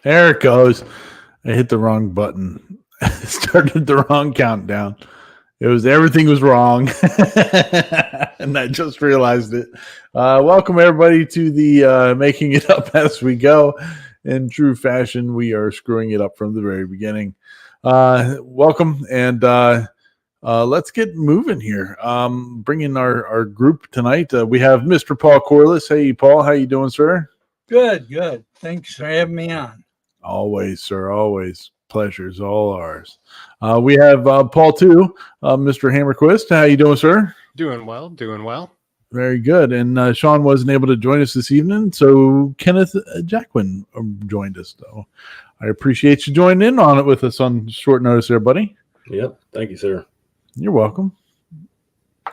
There it goes. I hit the wrong button. Started the wrong countdown. Everything was wrong, and I just realized it. Welcome everybody to the Making It Up as we go. In true fashion, we are screwing it up from the very beginning. Welcome, and let's get moving here. Bringing our group tonight, we have Mr. Paul Corliss. Hey, Paul, how you doing, sir? Good. Thanks for having me on. Always, sir. Always. Pleasure's all ours. We have Paul too, Mr. Hammerquist. How you doing, sir? Doing well. Very good. And Sean wasn't able to join us this evening, so Kenneth Jacquin joined us. So I appreciate you joining in on it with us on short notice there, buddy. Yep. Thank you, sir. You're welcome.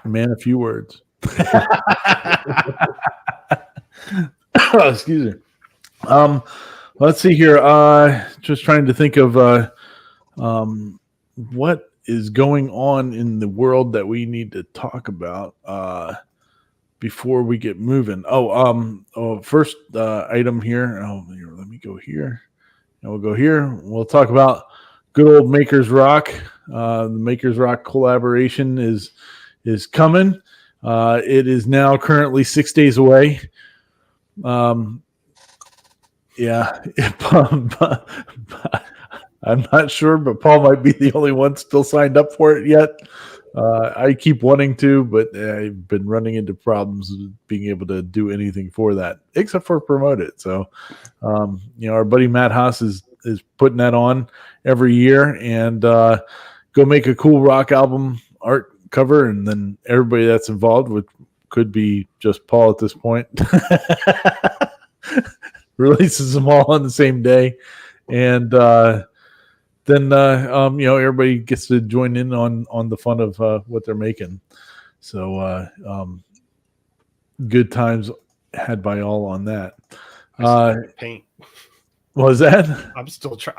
Man, a few words. Excuse me. Let's see here. Just trying to think of what is going on in the world that we need to talk about before we get moving. First item here. Here, let me go here. And we'll go here. We'll talk about good old Makers Rock. The Makers Rock collaboration is coming. It is now currently 6 days away. Yeah, I'm not sure, but Paul might be the only one still signed up for it yet. I keep wanting to, but I've been running into problems with being able to do anything for that, except for promote it. So, our buddy Matt Haas is putting that on every year, and go make a cool rock album art cover, and then everybody that's involved could be just Paul at this point. Releases them all on the same day, and then everybody gets to join in on the fun of what they're making. So good times had by all on that. Paint. What was that? I'm still trying.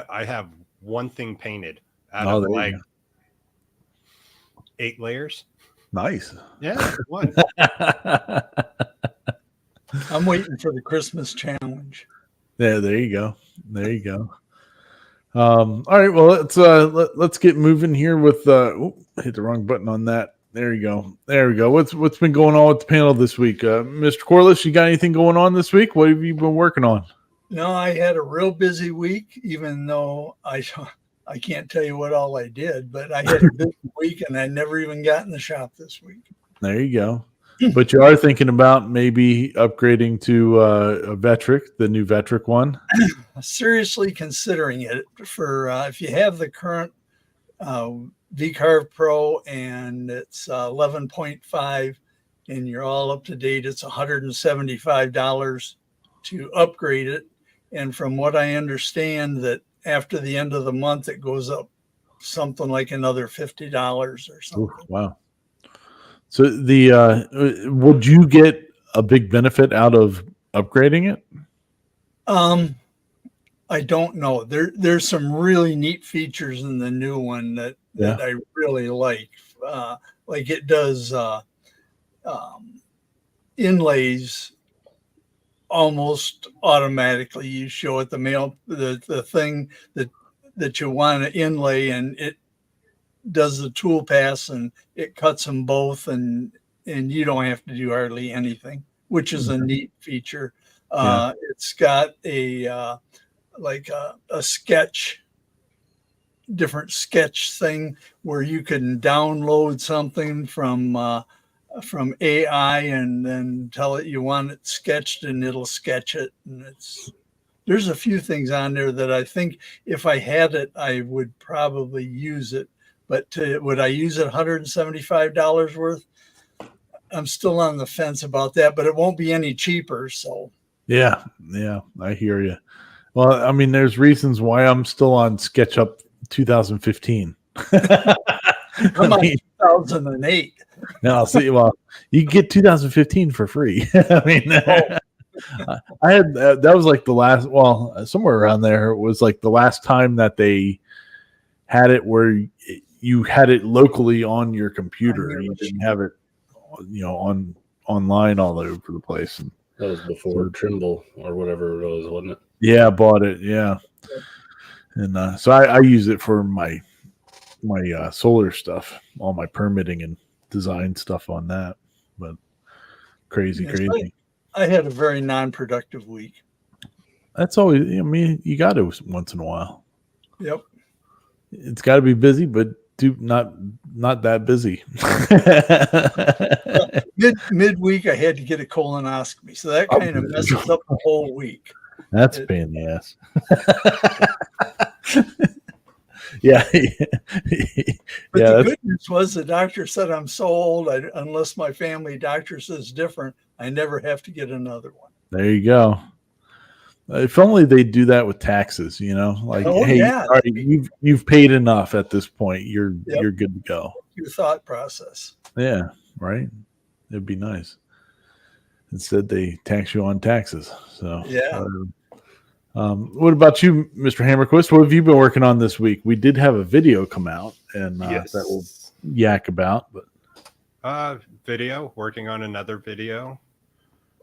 I have one thing painted out of like 8 layers. Nice. Yeah. One. I'm waiting for the Christmas challenge. Yeah, there you go. All right, well let's get moving here with hit the wrong button on that. There we go. What's been going on with the panel this week? Mr. Corliss, you got anything going on this week? What have you been working on? No, I had a real busy week, even though I can't tell you what all I did, but I had a busy week and I never even got in the shop this week. There you go. But you are thinking about maybe upgrading to a Vectric, the new Vectric one? Seriously considering it for if you have the current VCarve Pro and it's 11.5 and you're all up to date, it's $175 to upgrade it. And from what I understand, that after the end of the month, it goes up something like another $50 or something. Ooh, wow. So would you get a big benefit out of upgrading it? I don't know. There's some really neat features in the new one that I really like. Like it does inlays almost automatically. You show it the thing that you want to inlay, and it does the tool pass and it cuts them both, and you don't have to do hardly anything, which is a neat feature. It's got a different sketch thing where you can download something from AI and then tell it you want it sketched and it'll sketch it. And there's a few things on there that I think if I had it, I would probably use it. But would I use it $175 worth? I'm still on the fence about that, but it won't be any cheaper. So yeah, I hear you. Well, I mean, there's reasons why I'm still on SketchUp 2015. I'm on 2008. No, see, well, you can get 2015 for free. I mean, I had that was like the last. Well, somewhere around there it was like the last time that they had it where you had it locally on your computer and you didn't have it, online all over the place. And that was before Trimble or whatever it was, wasn't it? Yeah, I bought it. Yeah, and so I use it for my solar stuff, all my permitting and design stuff on that. But crazy, Yes, I, crazy. I had a very non-productive week. That's always. I mean, you got to once in a while. Yep. It's got to be busy, but not that busy. Well, midweek, I had to get a colonoscopy, so that Oh, kind of messes up the whole week. that's a It- pain in the ass. Yeah, But yeah. the That's good news was the doctor said I'm so old, unless my family doctor says different, I never have to get another one. there. You go. If only they do that with taxes, like, Oh hey, yeah, all right, you've paid enough at this point. You're yep. you're good to go. Your thought process. Yeah, right. It'd be nice. Instead, they tax you on taxes. So, Yeah. what about you, Mr. Hammerquist? What have you been working on this week? We did have a video come out, and that we'll Yes. yak about. But Video. Working on another video.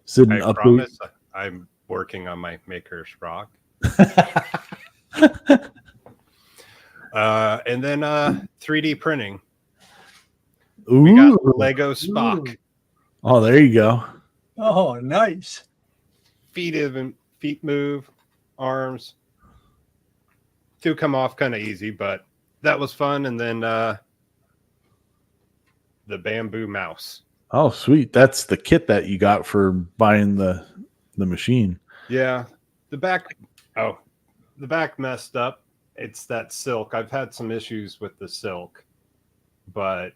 is it an I update? promise I'm working on my Maker's Rock. And then 3D printing. We got Ooh. Lego Spock. Ooh. Oh, there you go. Oh, nice. Feet move, arms. Do come off kind of easy, but that was fun. And then the bamboo mouse. Oh, sweet. That's the kit that you got for buying the machine. Yeah, the back messed up. It's that silk. I've had some issues with the silk, but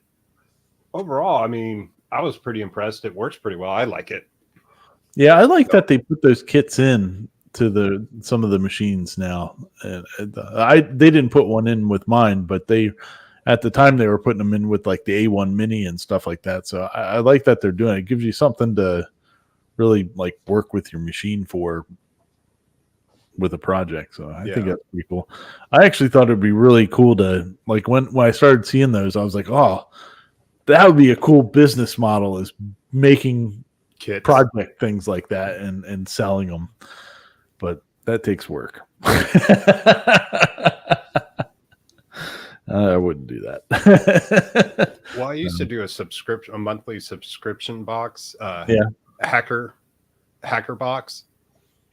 overall, I mean, I was pretty impressed. It works pretty well. I like it. Yeah, I like that they put those kits in to some of the machines now. And they didn't put one in with mine, but they at the time they were putting them in with like the A1 Mini and stuff like that. So I like that they're doing it. It gives you something to really like work with your machine with a project. So I think that's pretty cool. I actually thought it'd be really cool to like when I started seeing those, I was like, oh, that would be a cool business model, is making Kits. project things like that and selling them. But that takes work. I wouldn't do that. Well, I used to do a monthly subscription box, Yeah. hacker box,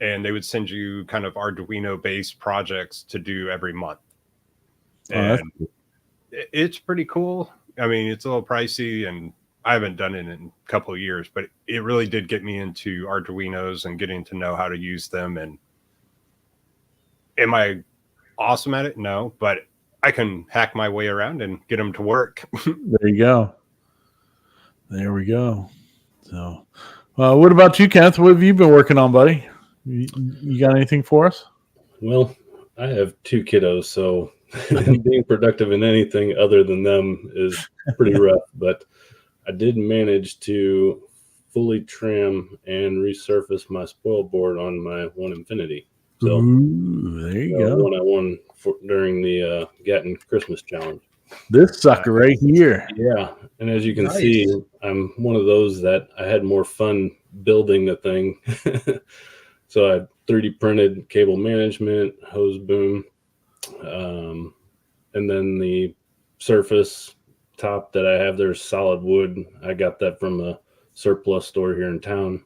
and they would send you kind of Arduino based projects to do every month. that's And it's pretty cool. I mean, it's a little pricey, and I haven't done it in a couple of years, but it really did get me into Arduinos and getting to know how to use them. And am I awesome at it? No, but I can hack my way around and get them to work. There you go. There we go. So, what about you, Kenneth? What have you been working on, buddy? You got anything for us? Well, I have 2 kiddos, so being productive in anything other than them is pretty rough. But I did manage to fully trim and resurface my spoil board on my One Infinity. So ooh, there you go. One I won during the Gatton Christmas Challenge. This sucker right here. Yeah, and as you can Nice. see, I'm one of those that I had more fun building the thing. So I 3D printed cable management, hose boom, and then the surface top that I have there is solid wood. I got that from a surplus store here in town.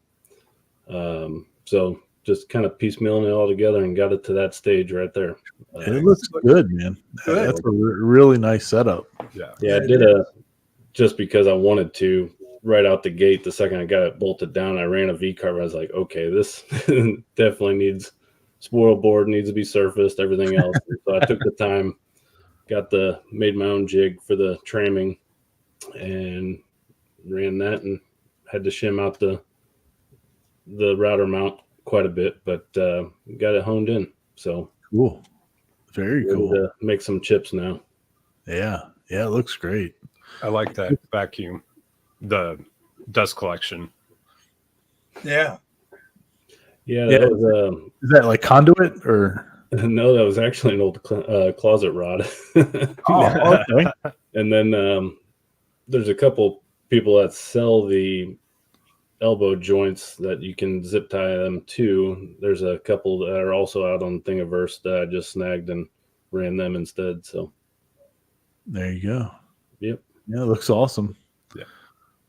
So just kind of piecemealing it all together and got it to that stage right there. It looks good, man. Good. That's a really nice setup. Yeah, I did just because I wanted to. Right out the gate, the second I got it bolted down, I ran a V-carve. I was like, okay, this definitely needs spoil board, needs to be surfaced, everything else. So I took the time, made my own jig for the tramming, and ran that, and had to shim out the router mount quite a bit, but got it honed in. So cool, very cool. To make some chips now. Yeah, it looks great. I like that vacuum, the dust collection. Yeah. Yeah, that was, is that like conduit or? No, that was actually an old closet rod. Oh, okay. And then there's a couple people that sell the elbow joints that you can zip tie them to. There's a couple that are also out on Thingiverse that I just snagged and ran them instead. So there you go. Yep. Yeah, it looks awesome. Yeah.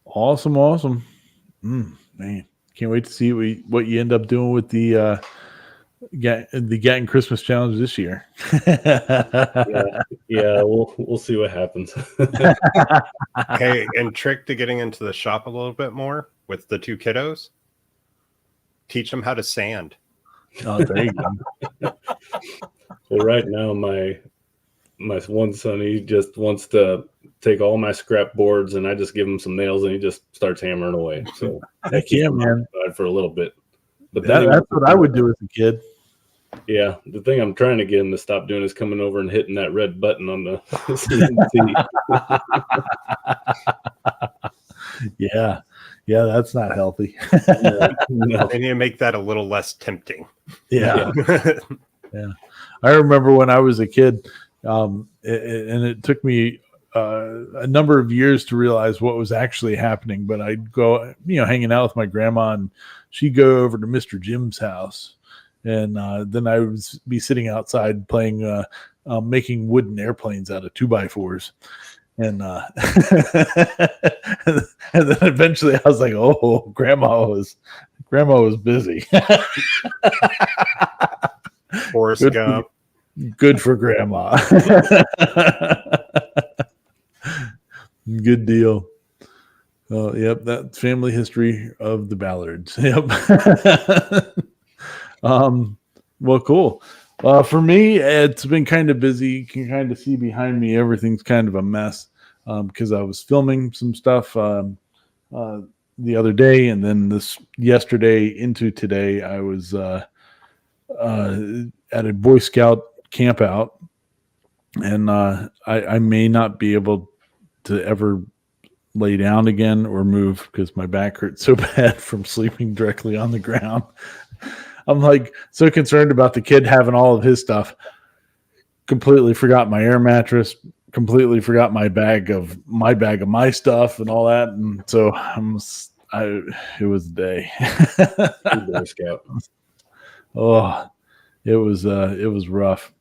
Awesome. Man, can't wait to see what you end up doing with the Gatton Christmas challenge this year. Yeah, we'll see what happens. Hey, and trick to getting into the shop a little bit more with the 2 kiddos, teach them how to sand. Oh, there you go. Well, right now my one son, he just wants to take all my scrap boards, and I just give him some nails, and he just starts hammering away. So Heck yeah, man. for a little bit. But That's what I would do as a kid. Yeah, the thing I'm trying to get him to stop doing is coming over and hitting that red button on the CNC. Yeah, that's not healthy. No. And you make that a little less tempting. Yeah. I remember when I was a kid, and it took me a number of years to realize what was actually happening. But I'd go, hanging out with my grandma, and she'd go over to Mr. Jim's house. And then I would be sitting outside playing, making wooden airplanes out of 2x4s. And and then eventually I was like, oh, grandma was busy. Forrest Gump. Good for grandma. Good deal. Oh, yep. That's family history of the Ballards. Yep. Well, cool. For me, it's been kind of busy. You can kind of see behind me, everything's kind of a mess because I was filming some stuff the other day, and then yesterday into today, I was at a Boy Scout camp out, and I may not be able to ever lay down again or move because my back hurts so bad from sleeping directly on the ground. I'm like so concerned about the kid having all of his stuff. Completely forgot my air mattress. Completely forgot my bag of my stuff and all that. And so it was a day. Boy Scout. Oh, it was rough,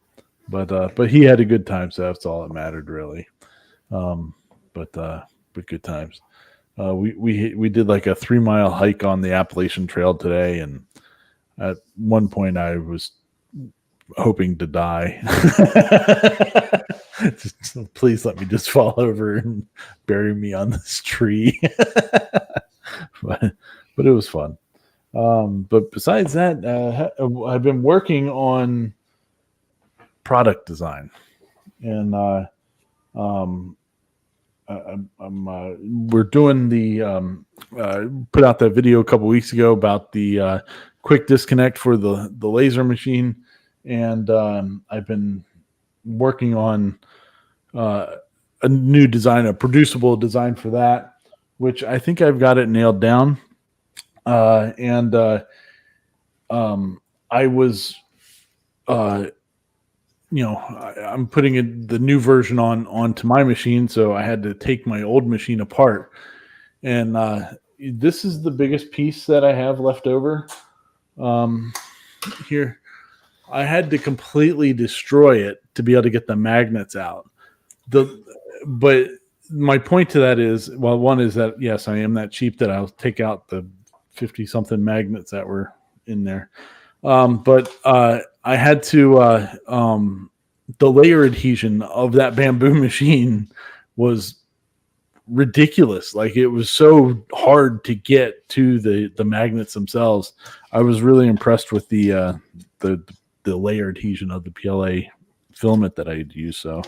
but he had a good time, so that's all that mattered really. But good times. We did like a 3-mile hike on the Appalachian Trail today, and at one point I was hoping to die. Please let me just fall over and bury me on this tree. but it was fun. But besides that, I've been working on product design, and we're doing the put out that video a couple weeks ago about the quick disconnect for the laser machine, and I've been working on a new design, a producible design for that, which I think I've got it nailed down. And I was, I'm putting the new version onto my machine, so I had to take my old machine apart. And this is the biggest piece that I have left over. Here, I had to completely destroy it to be able to get the magnets out. But my point to that is, well, one is that yes, I am that cheap that I'll take out the 50-something magnets that were in there. But I had to the layer adhesion of that bamboo machine was ridiculous. Like, it was so hard to get to the magnets themselves. I was really impressed with the layer adhesion of the PLA filament that I had used. So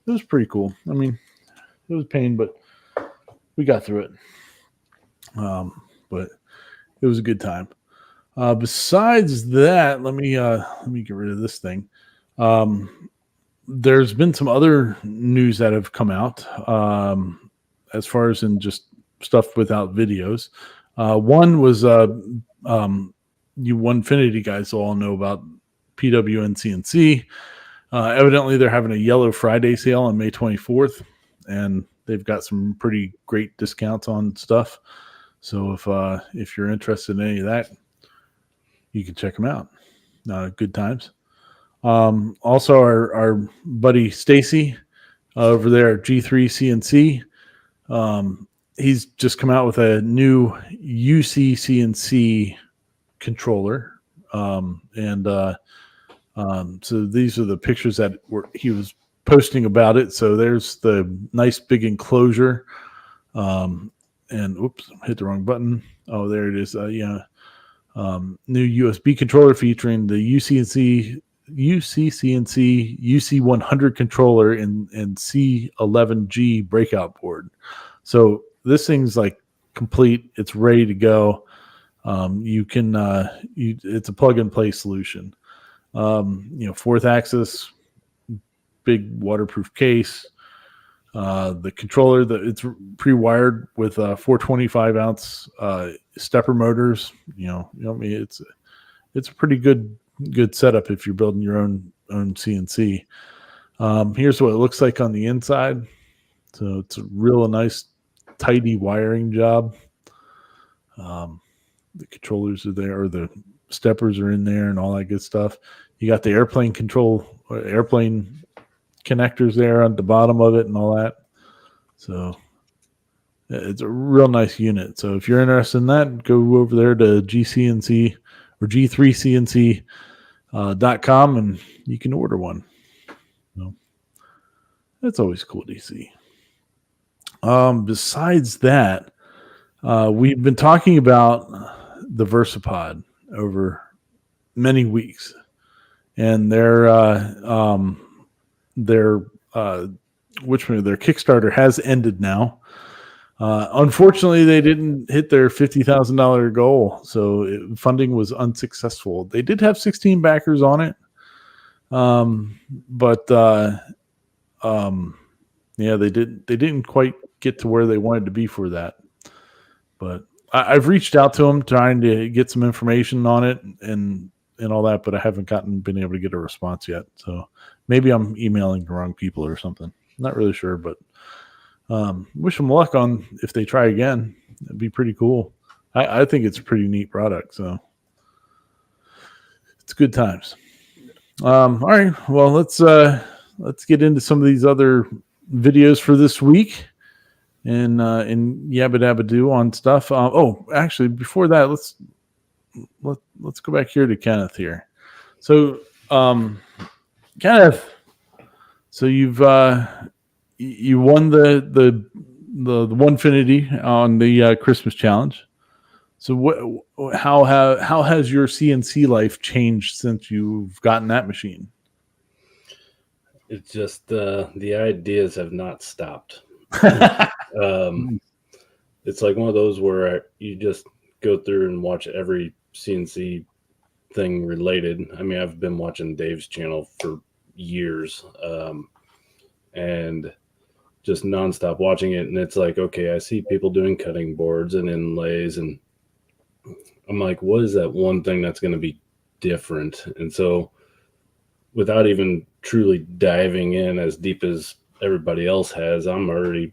it was pretty cool. I mean, it was a pain, but we got through it. But it was a good time. Besides that, let me get rid of this thing. There's been some other news that have come out as far as in just stuff without videos. One was you Onefinity guys all know about PWNCNC. Evidently, they're having a Yellow Friday sale on May 24th, and they've got some pretty great discounts on stuff. So if you're interested in any of that, you can check them out. Good times. Also, our buddy Stacy over there at G3 CNC, he's just come out with a new UC CNC controller. So these are the pictures that he was posting about it. So there's the nice big enclosure. And oops, hit the wrong button. Oh, there it is. New USB controller featuring the UCCNC UC100 controller and C11G breakout board. So this thing's like complete. It's ready to go. It's a plug and play solution. Fourth axis, big waterproof case. The controller, it's pre-wired with 425 ounce stepper motors. It's a pretty good setup if you're building your own CNC. Here's what it looks like on the inside. So it's a real nice, tidy wiring job. The controllers are there, or the steppers are in there, and all that good stuff. You got the airplane connectors there on the bottom of it and all that. So it's a real nice unit. So if you're interested in that, go over there to GCNC or G3CNC.com and you can order one. So that's always cool to see. Besides that, we've been talking about the Versapod over many weeks, and their Kickstarter has ended now. Unfortunately, they didn't hit their $50,000 goal, so funding was unsuccessful. They did have 16 backers on it, but they didn't quite get to where they wanted to be for that. But I've reached out to them trying to get some information on it and all that, but I haven't been able to get a response yet. So maybe I'm emailing the wrong people or something. Not really sure, but wish them luck on if they try again. It'd be pretty cool. I think it's a pretty neat product, so it's good times. All right, well let's get into some of these other videos for this week and yabba dabba do on stuff. Actually, before that, let's go back here to Kenneth here. So, Kenneth, so you won the Onefinity on the Christmas challenge. So how has your CNC life changed since you've gotten that machine? It's just the ideas have not stopped. It's like one of those where you just go through and watch every CNC thing related. I mean, I've been watching Dave's channel for years, and just nonstop watching it. And it's like, okay, I see people doing cutting boards and inlays, and I'm like, what is that one thing that's going to be different? And so without even truly diving in as deep as everybody else has, I'm already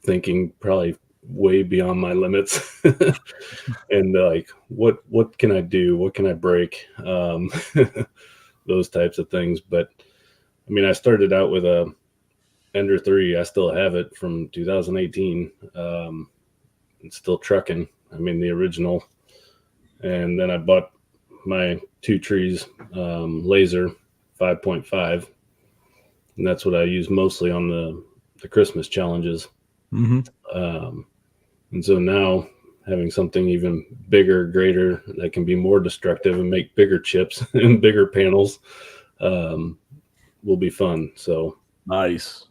thinking probably way beyond my limits. And like, what can I do? What can I break? Those types of things. But I mean, I started out with a Ender 3. I still have it from 2018. It's still trucking. I mean, the original. And then I bought my Two Trees laser 5.5, and that's what I use mostly on the Christmas challenges. Mm-hmm. And so now having something even bigger, greater, that can be more destructive and make bigger chips and bigger panels will be fun. So nice.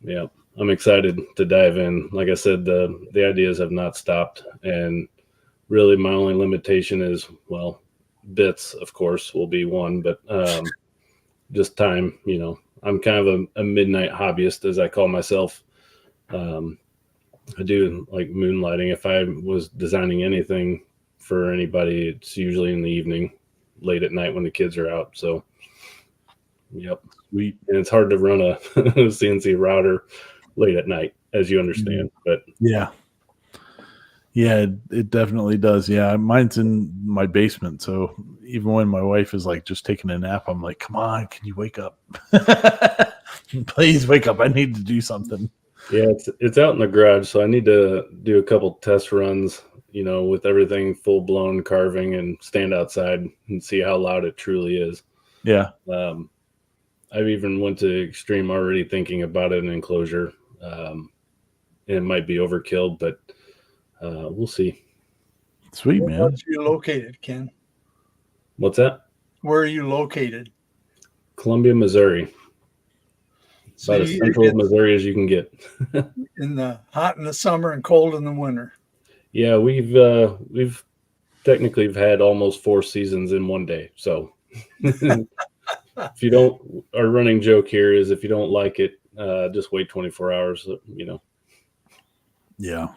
Yeah, I'm excited to dive in. Like I said, the ideas have not stopped, and really my only limitation is, well, bits, of course, will be one, but just time. I'm kind of a midnight hobbyist, as I call myself. I do like moonlighting. If I was designing anything for anybody, it's usually in the evening, late at night when the kids are out. So, yep. Sweet. And it's hard to run a CNC router late at night, as you understand. But yeah. Yeah, it definitely does. Yeah, mine's in my basement. So even when my wife is like just taking a nap, I'm like, come on, can you wake up? Please wake up. I need to do something. Yeah, it's out in the garage, so I need to do a couple test runs, with everything full blown carving and stand outside and see how loud it truly is. Yeah. I've even went to extreme already thinking about an enclosure. It might be overkill, but we'll see. Sweet, man. Where are you located, Ken? What's that? Where are you located? Columbia, Missouri. So About as central of Missouri as you can get. in the hot in the summer and cold in the winter. Yeah, we've technically had almost 4 seasons in one day. So if you don't, our running joke here is if you don't like it, just wait 24 hours, Yeah.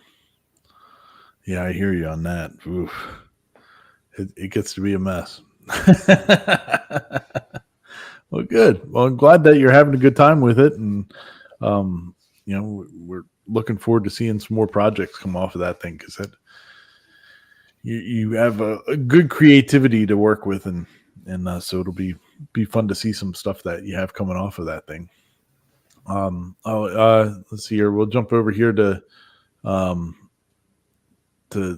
Yeah, I hear you on that. Oof. It gets to be a mess. Well, good. Well, I'm glad that you're having a good time with it. And, we're looking forward to seeing some more projects come off of that thing because you have a good creativity to work with. And so it'll be fun to see some stuff that you have coming off of that thing. Let's see here. We'll jump over here to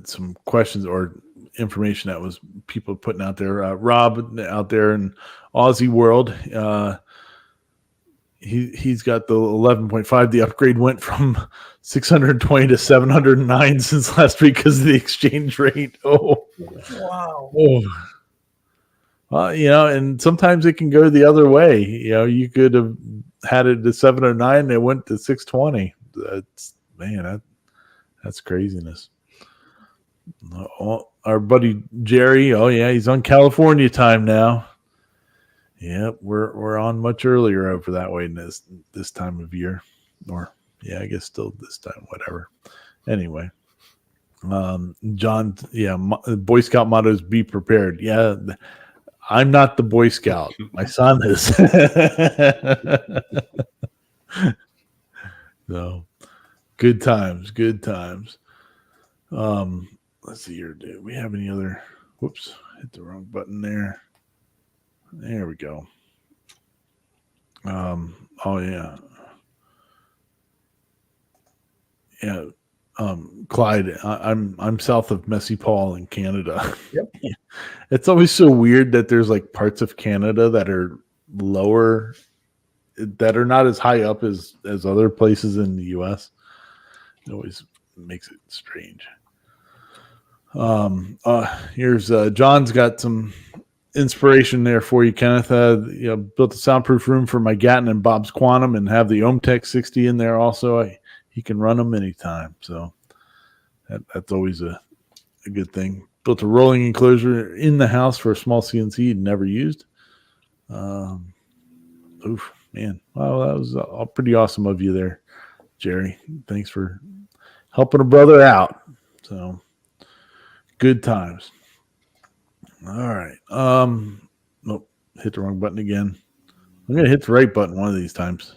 some questions or information that was people putting out there. Rob out there in Aussie world, he's got the 11.5. The upgrade went from 620 to 709 since last week because of the exchange rate. Oh, wow. Oh. And sometimes it can go the other way. You could have had it to 709 and it went to 620. That's craziness. Our buddy Jerry, he's on California time now. Yep, we're on much earlier over that way this time of year, or I guess still this time, whatever. Anyway, John, Boy Scout motto is be prepared. Yeah, I'm not the Boy Scout. My son is. So, good times. Let's see here. Do we have any other? Whoops, hit the wrong button there. There we go. Clyde, I'm south of Messy Paul in Canada. Yep. It's always so weird that there's like parts of Canada that are lower, that are not as high up as other places in the U.S. It always makes it strange. Here's John's got some inspiration there for you, Kenneth. Built a soundproof room for my Gatton and Bob's Quantum and have the OhmTech 60 in there also. He can run them anytime. So that's always a good thing. Built a rolling enclosure in the house for a small CNC he'd never used. Oof, man. Well, that was all pretty awesome of you there, Jerry. Thanks for helping a brother out. So good times. All right. Nope. Hit the wrong button again. I'm gonna hit the right button one of these times.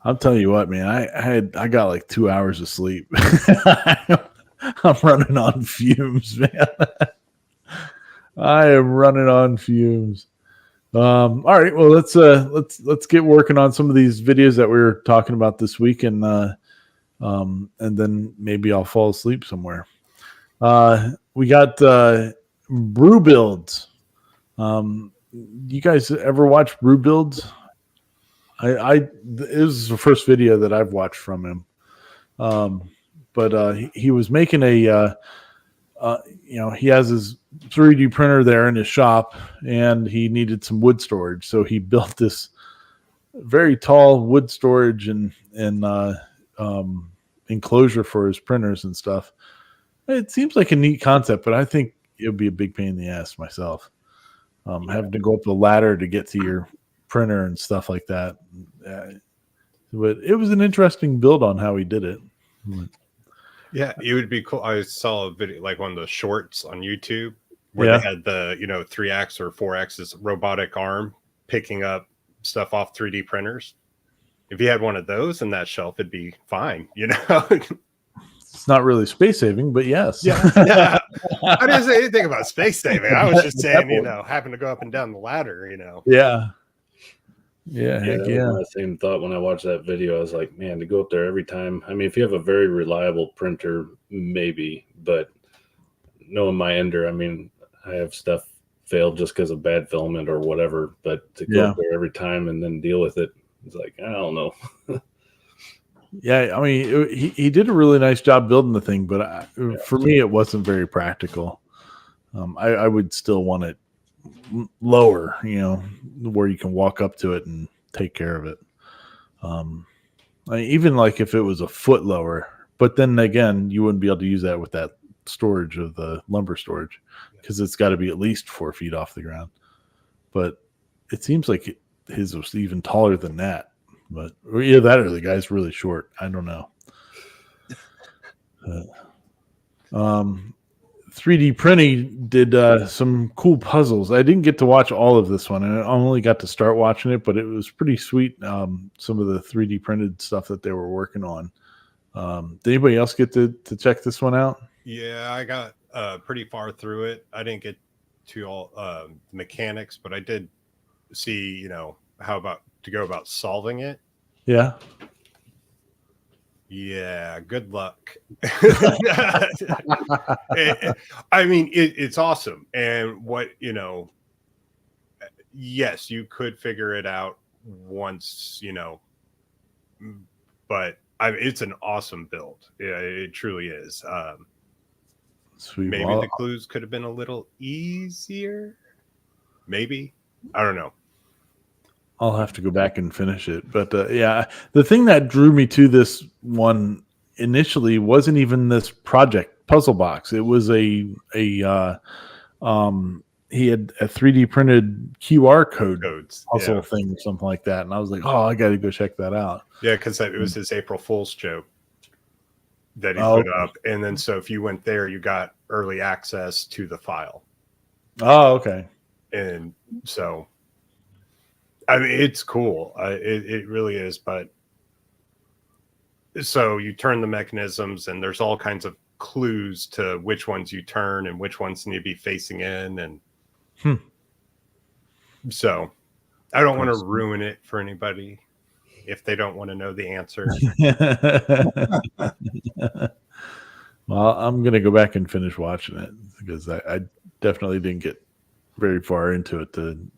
I'll tell you what, man. I got like 2 hours of sleep. I'm running on fumes, man. I am running on fumes. All right. Well, let's get working on some of these videos that we were talking about this week, and then maybe I'll fall asleep somewhere. We got brew builds. You guys ever watch brew builds? It was the first video that I've watched from him. But he was making he has his 3D printer there in his shop, and he needed some wood storage. So he built this very tall wood storage and enclosure for his printers and stuff. It seems like a neat concept, but I think it would be a big pain in the ass myself. Having to go up the ladder to get to your printer and stuff like that. But it was an interesting build on how he did it. Yeah, it would be cool. I saw a video, like one of the shorts on YouTube, where they had the 3X or 4X robotic arm picking up stuff off 3D printers. If you had one of those in that shelf, it'd be fine, It's not really space saving, but yes. Yeah. I didn't say anything about space saving. I was just saying, having to go up and down the ladder, Yeah. Yeah. Yeah, that was my same thought when I watched that video. I was like, man, to go up there every time. I mean, if you have a very reliable printer, maybe, but knowing my ender, I mean, I have stuff failed just because of bad filament or whatever, but to go up there every time and then deal with it, it's like, I don't know. Yeah, I mean, he did a really nice job building the thing, but for me, it wasn't very practical. I would still want it lower, where you can walk up to it and take care of it. I mean, even like if it was a foot lower, but then again, you wouldn't be able to use that with that storage of the lumber storage because it's got to be at least 4 feet off the ground. But it seems like his was even taller than that. But either that or the guy's really short. I don't know. 3D printing did some cool puzzles. I didn't get to watch all of this one, and I only got to start watching it, but it was pretty sweet. Some of the 3D printed stuff that they were working on. Did anybody else get to check this one out? Yeah, I got pretty far through it. I didn't get to all mechanics, but I did see, how about to go about solving it. Yeah. Yeah, good luck. I mean, it's awesome. And what, yes, you could figure it out once, but it's an awesome build. Yeah, it truly is. Sweet. Maybe the clues could have been a little easier. Maybe. I don't know. I'll have to go back and finish it. But yeah, the thing that drew me to this one initially wasn't even this project puzzle box. It was he had a 3D printed QR codes puzzle thing or something like that. And I was like, oh, I got to go check that out. Yeah, because it was his April Fool's joke that he put up. And then so if you went there, you got early access to the file. Oh, okay. And so, I mean, it's cool. It really is. But so you turn the mechanisms and there's all kinds of clues to which ones you turn and which ones need to be facing in. And so I don't want to ruin it for anybody if they don't want to know the answer. Well, I'm going to go back and finish watching it because I definitely didn't get very far into it to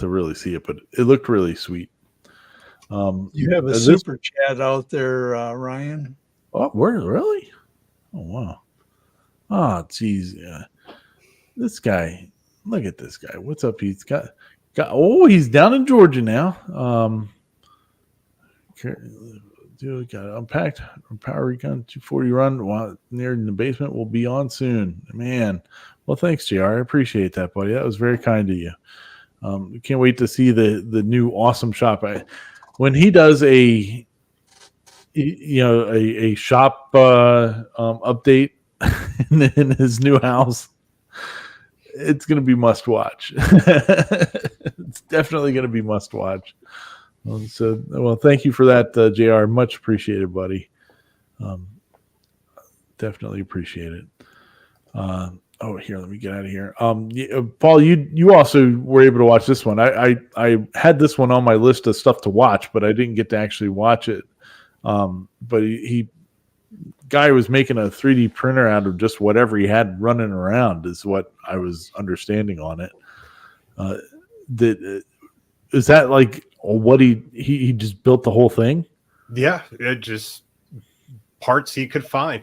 really see it, but it looked really sweet. You have a super chat out there, Ryan. Oh, where really? Oh, wow. Oh, geez. Yeah. This guy, look at this guy. What's up? He's got he's down in Georgia now. Dude, got unpacked. Power Recon 240 run near in the basement will be on soon. Man, well, thanks, JR. I appreciate that, buddy. That was very kind of you. Can't wait to see the new awesome shop. When he does a shop update in his new house, it's going to be must watch. It's definitely going to be must watch. Well, thank you for that, JR. Much appreciated, buddy. Definitely appreciate it. Here, let me get out of here. Paul, you also were able to watch this one. I had this one on my list of stuff to watch, but I didn't get to actually watch it. But guy was making a 3D printer out of just whatever he had running around, is what I was understanding on it. Is that like what he just built the whole thing? Yeah, it just parts he could find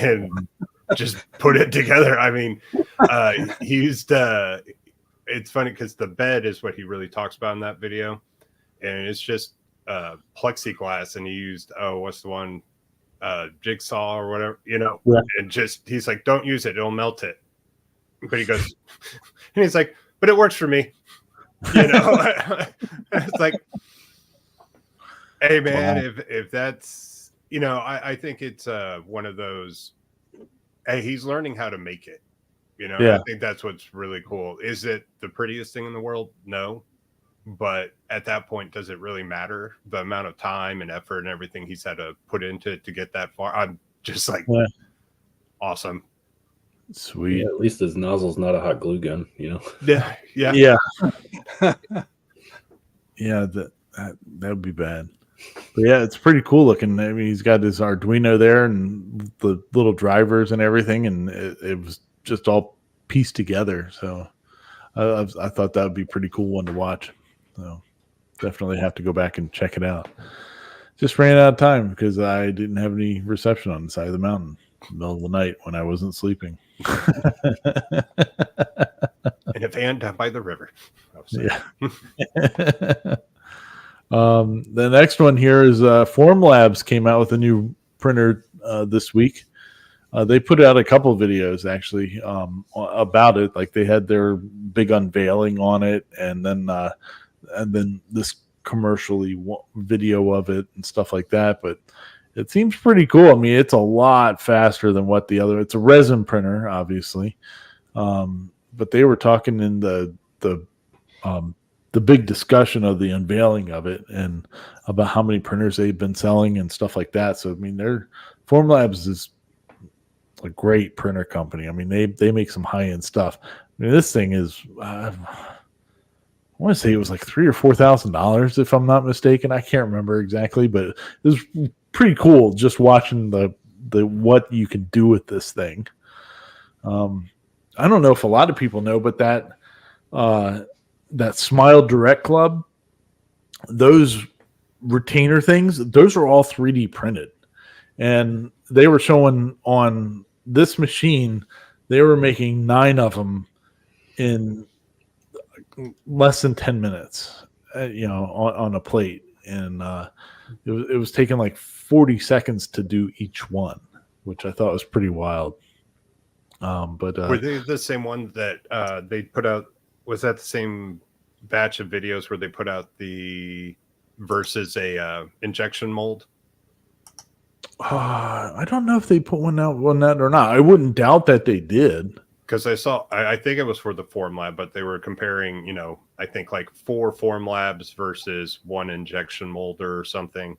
and just put it together. I mean, he used it's funny because the bed is what he really talks about in that video, and it's just plexiglass, and he used what's the one, jigsaw or whatever, and just he's like, don't use it, it'll melt it. But he goes, and he's like, but it works for me. It's like, hey man, wow. if that's, I think it's one of those, hey, he's learning how to make it. I think that's what's really cool. Is it the prettiest thing in the world? No. But at that point, does it really matter the amount of time and effort and everything he's had to put into it to get that far? I'm just like Yeah. awesome. Sweet. Yeah, at least his nozzle's not a hot glue gun, you know. Yeah, yeah, Yeah. Yeah, that would be bad. But yeah, it's pretty cool looking. I mean, he's got his Arduino there and the little drivers and everything, and it was just all pieced together. So I thought that would be a pretty cool one to watch. So definitely have to go back and check it out. Just ran out of time because I didn't have any reception on the side of the mountain in the middle of the night when I wasn't sleeping. in a van down by the river. Yeah. The next one here is Formlabs came out with a new printer this week. They put out a couple of videos actually about it. Like they had their big unveiling on it, and then this commercially video of it and stuff like that. But it seems pretty cool. I mean, it's a lot faster than what the other. It's a resin printer, obviously, but they were talking in the big discussion of the unveiling of it and about how many printers they've been selling and stuff like that. So I mean, Formlabs is a great printer company. I mean, they make some high end stuff. I mean, this thing is I want to say it was like $3,000 or $4,000 if I'm not mistaken. I can't remember exactly, but it was pretty cool just watching the what you can do with this thing. I don't know if a lot of people know, but that Smile Direct Club, those retainer things, those are all 3D printed. And they were showing on this machine, they were making 9 of them in less than 10 minutes, on a plate. And it was taking like 40 seconds to do each one, which I thought was pretty wild. But were they the same one that they put out? Was that the same batch of videos where they put out the versus a injection mold? I don't know if they put one out on that or not. I wouldn't doubt that they did. Because I think it was for the Formlab, but they were comparing, I think like 4 Formlabs versus 1 injection molder or something.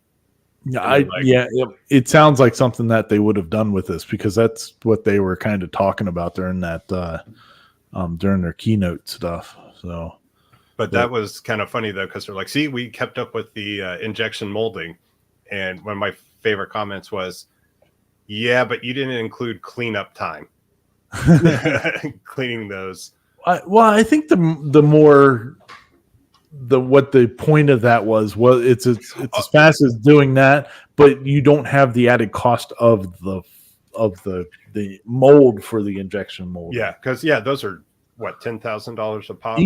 Yeah, it sounds like something that they would have done with this because that's what they were kind of talking about during that during their keynote stuff. So, but that was kind of funny though, because they're like, "See, we kept up with the injection molding," and one of my favorite comments was, "Yeah, but you didn't include cleanup time, cleaning those." I think what the point of that was it's as fast as doing that, but you don't have the added cost of the mold for the injection mold. Yeah, because those are what, $10,000 a pop.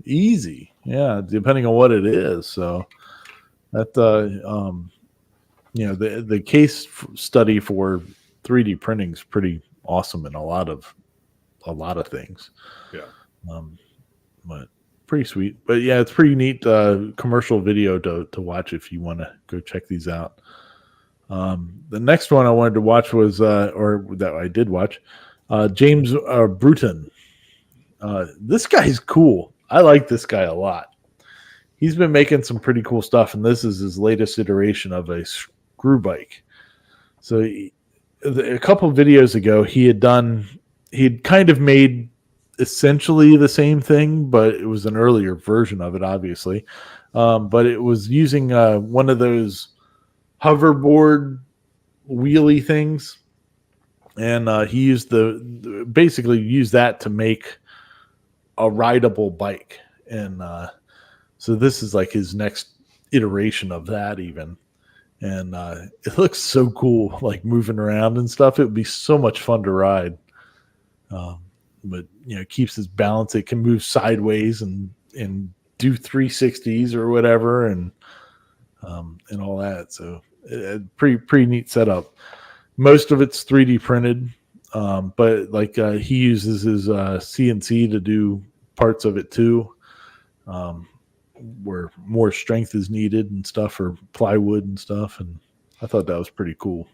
Easy. Yeah, depending on what it is. So that the case study for 3D printing is pretty awesome in a lot of things. Yeah. But pretty sweet. But yeah, it's pretty neat commercial video to watch if you want to go check these out. The next one I wanted to watch was or that I did watch, James Bruton. This guy's cool. I like this guy a lot. He's been making some pretty cool stuff, and this is his latest iteration of a screw bike. So a couple of videos ago, he'd kind of made essentially the same thing, but it was an earlier version of it, obviously. But it was using one of those hoverboard wheelie things, and he used basically used that to make a rideable bike. And so this is like his next iteration of that even. And it looks so cool, like moving around and stuff. It would be so much fun to ride. But it keeps its balance. It can move sideways and do 360s or whatever, and all that. So pretty neat setup. Most of it's 3D printed, but like he uses his CNC to do parts of it too, where more strength is needed and stuff, or plywood and stuff. And I thought that was pretty cool,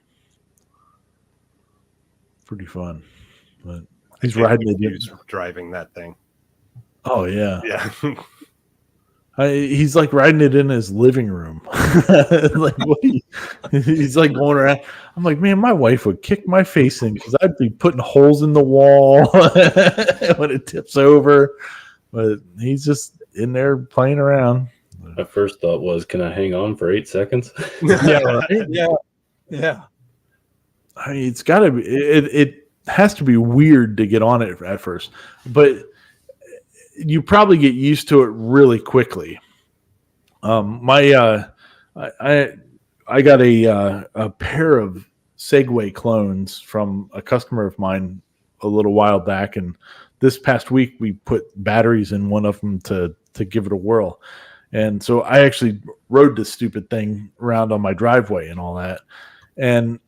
pretty fun. But he's riding it. Driving that thing. Oh yeah, Yeah. He's like riding it in his living room. Like he's like going around. I'm like, man, my wife would kick my face in because I'd be putting holes in the wall when it tips over. But he's just in there playing around. My first thought was, can I hang on for 8 seconds? Yeah, right. Yeah. I mean, it's got to be. It has to be weird to get on it at first, but you probably get used to it really quickly. I got a pair of Segway clones from a customer of mine a little while back, and this past week we put batteries in one of them to give it a whirl. And so I actually rode this stupid thing around on my driveway and all that. And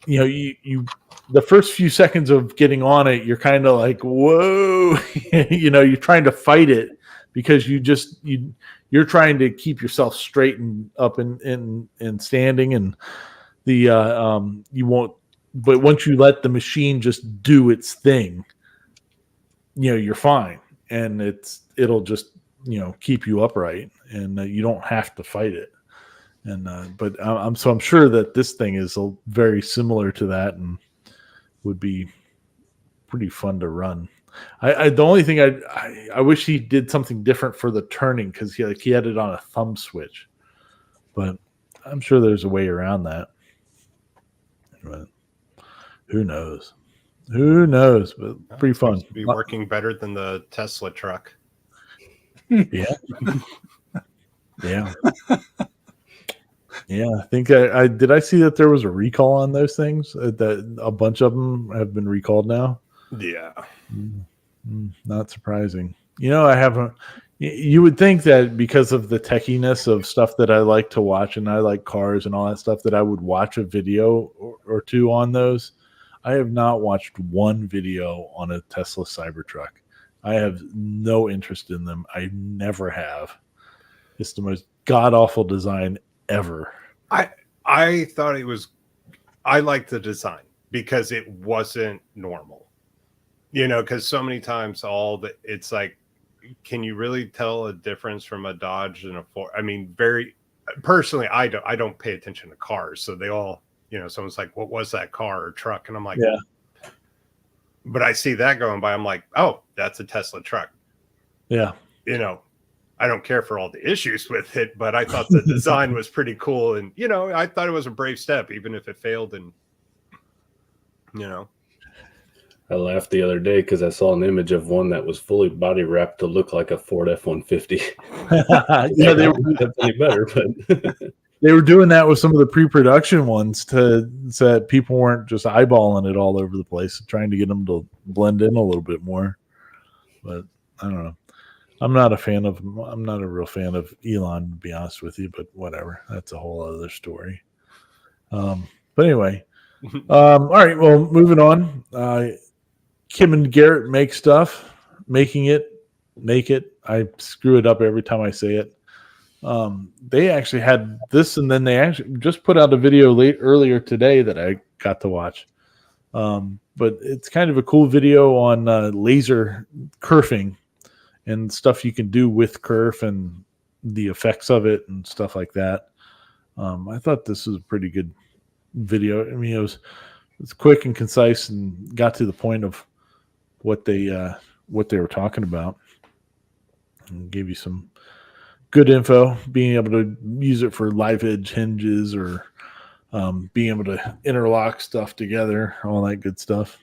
you the first few seconds of getting on it, you're kind of like, whoa, you're trying to fight it because you're trying to keep yourself straightened up and standing, and you won't. But once you let the machine just do its thing, you're fine, and it'll just keep you upright, and you don't have to fight it. And but I'm sure that this thing is very similar to that and would be pretty fun to run. The only thing I wish he did something different for the turning, because he had it on a thumb switch, but I'm sure there's a way around that. But who knows? But pretty fun. Be working better than the Tesla truck. Yeah. Yeah. Yeah, I think I did. I see that there was a recall on those things. That a bunch of them have been recalled now. Yeah, not surprising. I haven't. You would think that because of the techiness of stuff that I like to watch, and I like cars and all that stuff, that I would watch a video or two on those. I have not watched one video on a Tesla Cybertruck. I have no interest in them. I never have. It's the most god awful design ever. I thought I liked the design because it wasn't normal, because so many times it's like, can you really tell a difference from a Dodge and a Ford? I mean, very personally, I don't pay attention to cars, so they all, someone's like, what was that car or truck? And I'm like, yeah. But I see that going by, I'm like, oh, that's a Tesla truck. Yeah. I don't care for all the issues with it, but I thought the design was pretty cool. And, I thought it was a brave step, even if it failed. And, I laughed the other day because I saw an image of one that was fully body wrapped to look like a Ford F-150. Yeah, they were definitely better, but they were doing that with some of the pre-production ones so that people weren't just eyeballing it all over the place, trying to get them to blend in a little bit more. But I don't know. I'm not a real fan of Elon, to be honest with you, but whatever. That's a whole other story. But anyway, all right. Well, moving on. Kim and Garrett make it. I screw it up every time I say it. They actually had this, and then they actually just put out a video earlier today that I got to watch. But it's kind of a cool video on laser kerfing and stuff you can do with kerf and the effects of it and stuff like that. I thought this was a pretty good video. I mean, it was quick and concise and got to the point of what they were talking about, and gave you some good info, being able to use it for live edge hinges or being able to interlock stuff together, all that good stuff.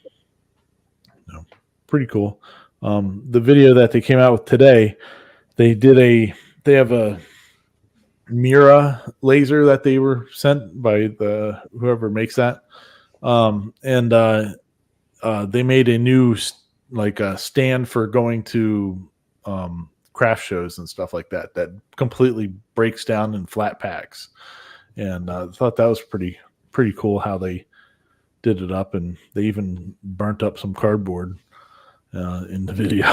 Pretty cool. The video that they came out with today, they have a Mira laser that they were sent by whoever makes that. They made a new a stand for going to craft shows and stuff like that completely breaks down in flat packs. And I thought that was pretty cool how they did it up, and they even burnt up some cardboard in the video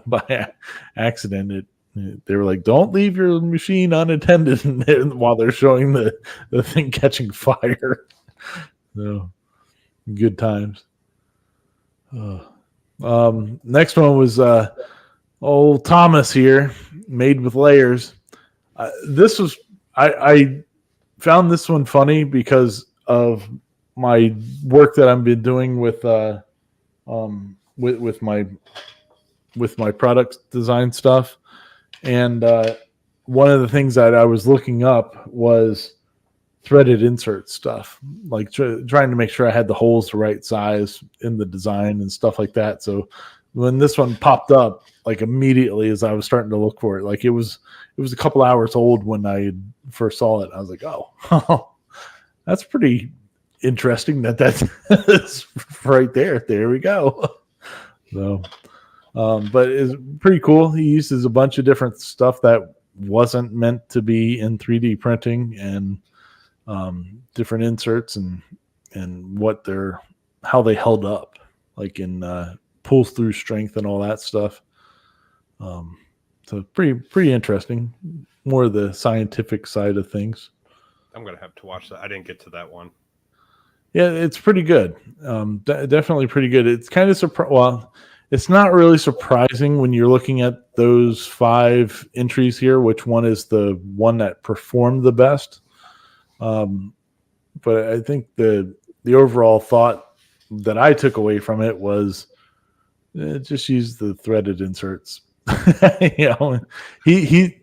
by accident. They were like, don't leave your machine unattended while they're showing the thing catching fire. So good times. Next one was Old Thomas here, made with layers. This was I found this one funny because of my work that I've been doing with my product design stuff, and one of the things that I was looking up was threaded insert stuff, like trying to make sure I had the holes the right size in the design and stuff like that. So when this one popped up, like immediately as I was starting to look for it, like it was a couple hours old when I first saw it. I was like, oh, that's pretty interesting. That's right there. There we go. So, but it's pretty cool. He uses a bunch of different stuff that wasn't meant to be in 3D printing, and different inserts and how they held up, like in pull through strength and all that stuff. So pretty interesting. More of the scientific side of things. I'm gonna have to watch that. I didn't get to that one. Yeah, it's pretty good. Definitely pretty good. It's kind of well, it's not really surprising when you're looking at those 5 entries here, which one is the one that performed the best. But I think the overall thought that I took away from it was just use the threaded inserts. You know, he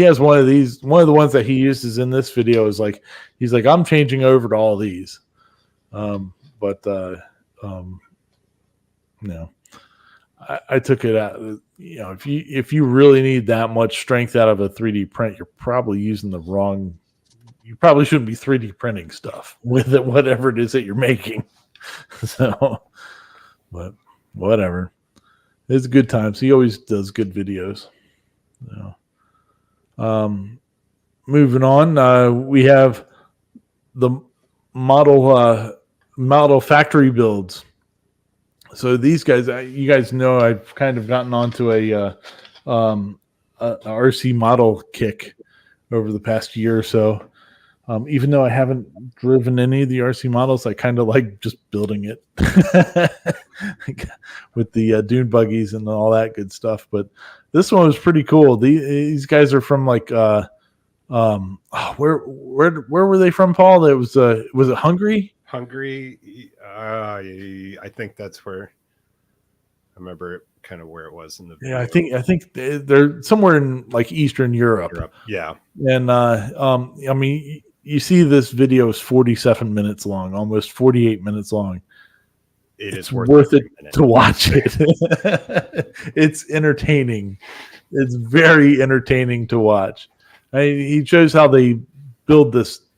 has one of these. One of the ones that he uses in this video is like, he's like, I'm changing over to all these. No, I took it out. You know, if you really need that much strength out of a 3D print, you're probably using the wrong. You probably shouldn't be 3D printing stuff with it, whatever it is that you're making. So, but whatever. It's a good time. So he always does good videos. So, moving on, we have the model factory builds. So these guys, you guys know, I've kind of gotten onto a RC model kick over the past year or so. Even though I haven't driven any of the RC models, I kind of like just building it with the dune buggies and all that good stuff. But this one was pretty cool. These guys are from like where were they from, Paul? It was it Hungary? Hungary. I think that's where. I remember kind of where it was in the video. Yeah, I think they're somewhere in like Eastern Europe. Yeah, and I mean, you see this video is 47 minutes long, almost 48 minutes long. It's worth it to watch it. It's entertaining. It's very entertaining to watch. He shows how they build